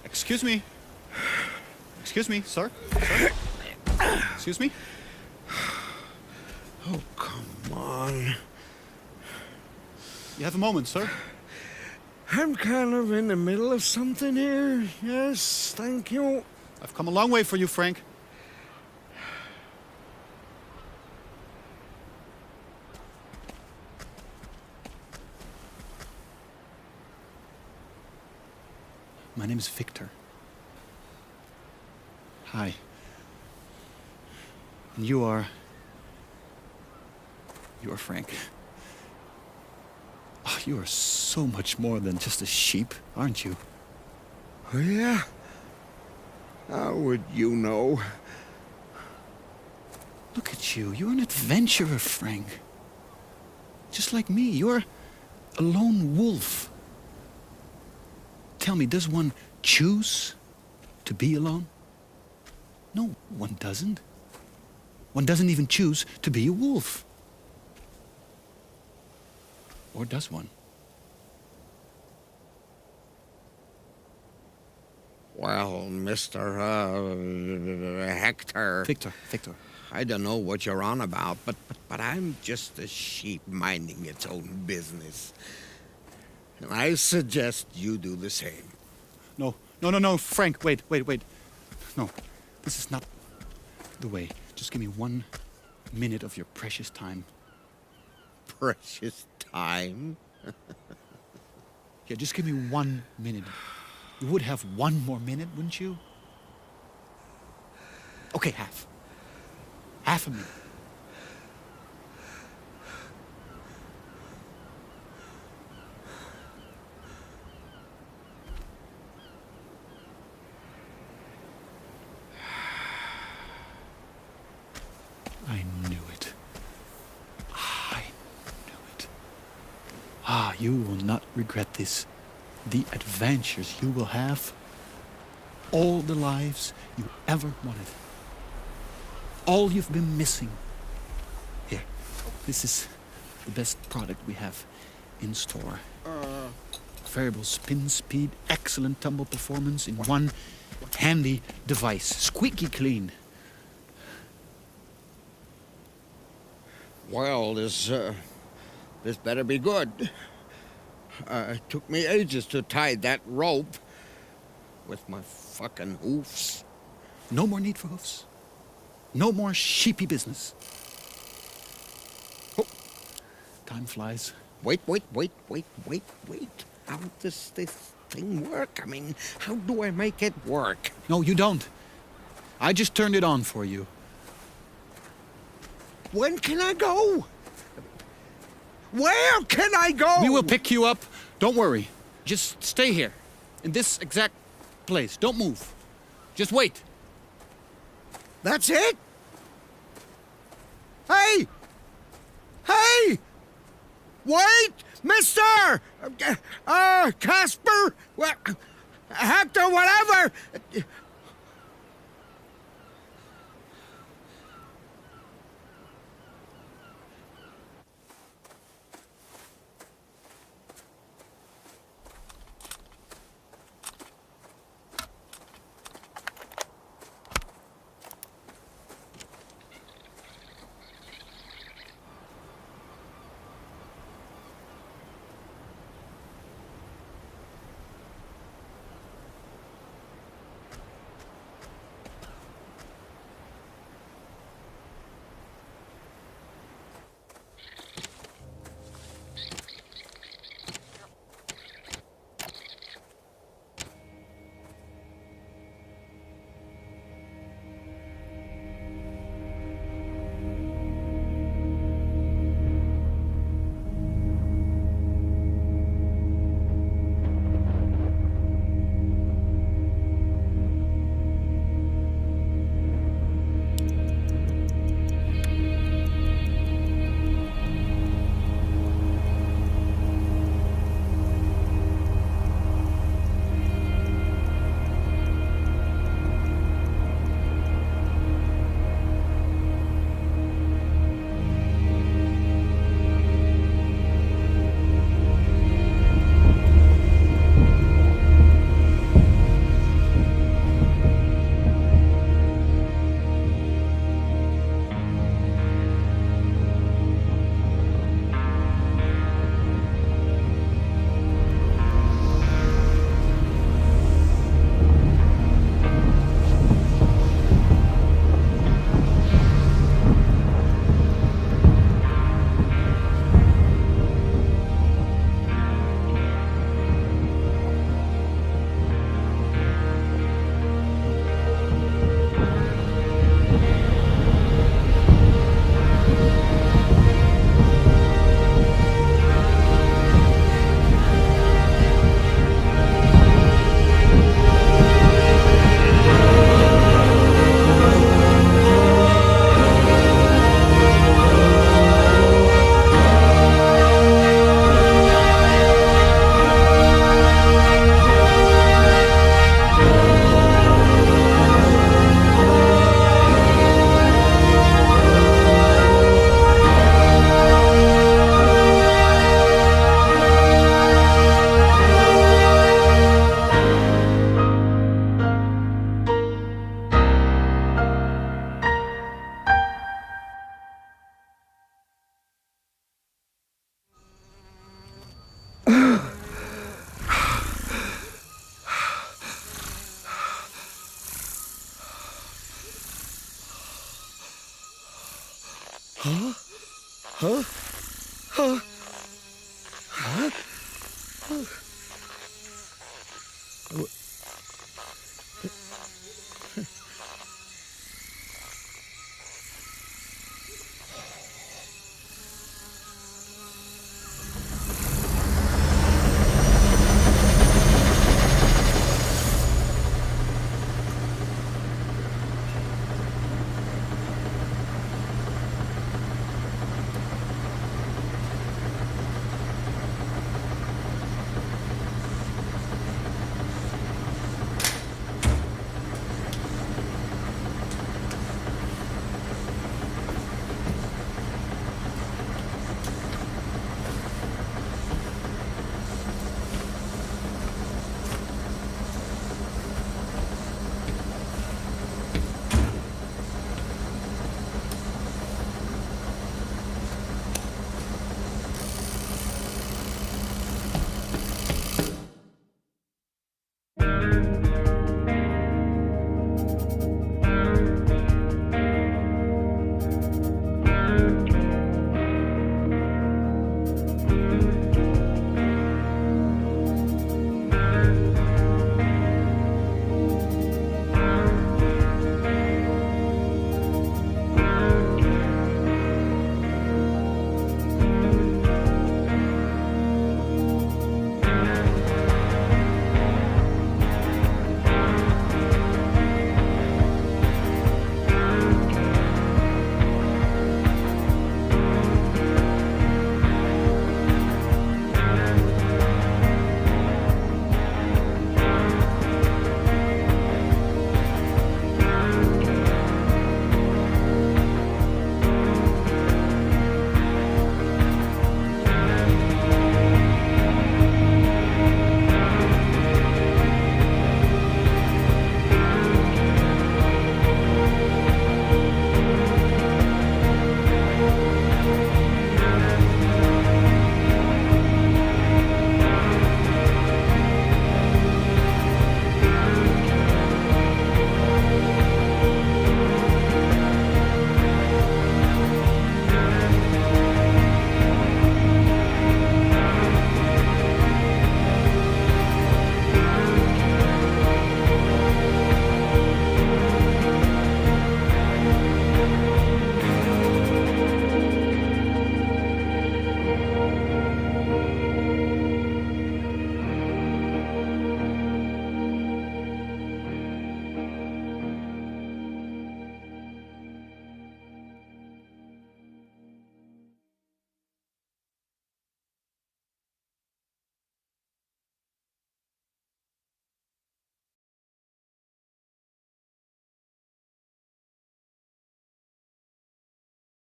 Excuse me. Excuse me, sir? Sir? Excuse me? Oh, come on. You have a moment, sir? I'm kind of in the middle of something here. Yes, thank you. I've come a long way for you, Frank. My name is Victor. Hi. And you are Frank. Oh, you are so much more than just a sheep, aren't you? Oh, yeah? How would you know? Look at you. You're an adventurer, Frank. Just like me. You're a lone wolf. Tell me, does one choose to be alone? No, one doesn't. One doesn't even choose to be a wolf. Or does one? Well, Mr. Hector. Victor. I don't know what you're on about, but I'm just a sheep minding its own business. And I suggest you do the same. No, Frank, wait. No, this is not the way. Just give me 1 minute of your precious time. Precious time? Yeah, just give me 1 minute. You would have 1 more minute, wouldn't you? Okay, half. Half a minute. I knew it. I knew it. Ah, you will not regret this. The adventures you will have. All the lives you ever wanted. All you've been missing. Here, this is the best product we have in store. Variable spin speed, excellent tumble performance in one handy device. Squeaky clean. Well, this better be good. It took me ages to tie that rope with my fucking hoofs. No more need for hoofs. No more sheepy business. Oh, time flies. Wait. How does this thing work? I mean, how do I make it work? No, you don't. I just turned it on for you. When can I go? Where can I go? We will pick you up. Don't worry. Just stay here. In this exact place. Don't move. Just wait. That's it? Hey! Wait! Mister! Casper! Hector, whatever! Huh?